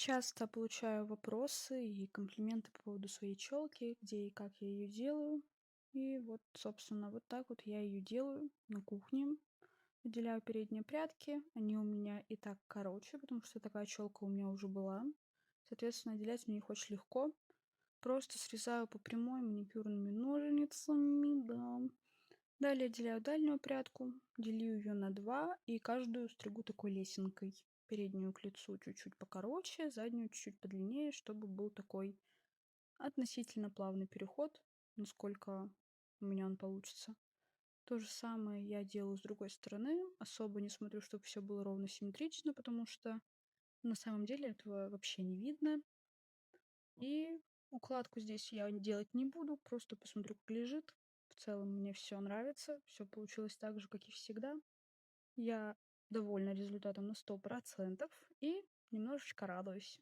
Часто получаю вопросы и комплименты по поводу своей челки, где и как я ее делаю. И вот, собственно, вот так вот я ее делаю на кухне. Выделяю передние прядки. Они у меня и так короче, потому что такая челка у меня уже была. Соответственно, отделять мне их очень легко. Просто срезаю по прямой маникюрными ножницами, да. Далее отделяю дальнюю прядку, делю ее на два и каждую стригу такой лесенкой. Переднюю к лицу чуть-чуть покороче, заднюю чуть-чуть подлиннее, чтобы был такой относительно плавный переход, насколько у меня он получится. То же самое я делаю с другой стороны. Особо не смотрю, чтобы все было ровно симметрично, потому что на самом деле этого вообще не видно. И укладку здесь я делать не буду, просто посмотрю, как лежит. В целом мне все нравится, все получилось так же, как и всегда. Я довольна результатом на 100% и немножечко радуюсь.